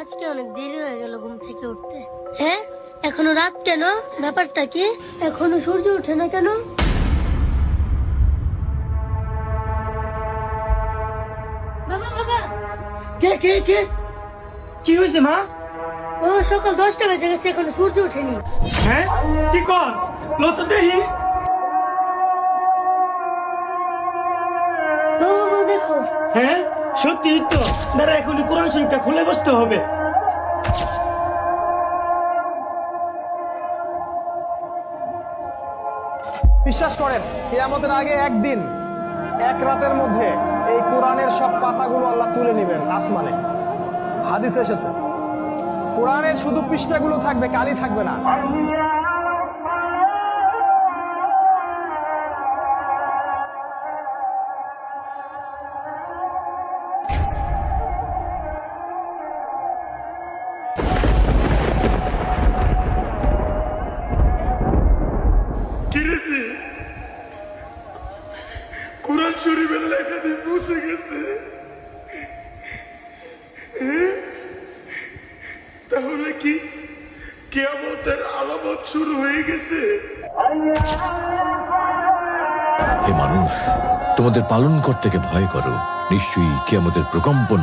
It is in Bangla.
আজকে অনেক দেরি হয়ে গেল ঘুম থেকে উঠতে। হ্যাঁ, এখনো রাত কেন? ব্যাপারটা কি? এখনো সূর্য ওঠে না কেন? বাবা বাবা, কে কে কে কি হয়েছে মা? বাবা সকাল 10টা বেজে গেছে, এখনো সূর্য ওঠেনি। হ্যাঁ, কি কস? লত দেহি। বাবা বাবা দেখো। হ্যাঁ, সত্যি তো। দাঁড়া, এখনই কোরআন শরীফটা খুলে বসতে হবে। বিশ্বাস করেন, কিয়ামতের আগে একদিন, এক রাতের মধ্যে এই কোরআনের সব পাতাগুলো আল্লাহ তুলে নেবেন আসমানে। হাদিস এসেছে, কোরআনের শুধু পৃষ্ঠাগুলো থাকবে, কালি থাকবে না। কিরেছে কোরআন শরীফের লেখা দিয়ে মুছে গেছে। তাহলে কি কিয়ামতের আলামত শুরু হয়ে গেছে? হে মানুষ, তোমাদের পালনকর্তাকে ভয় করো, নিশ্চয়ই কিয়ামতের প্রকম্পন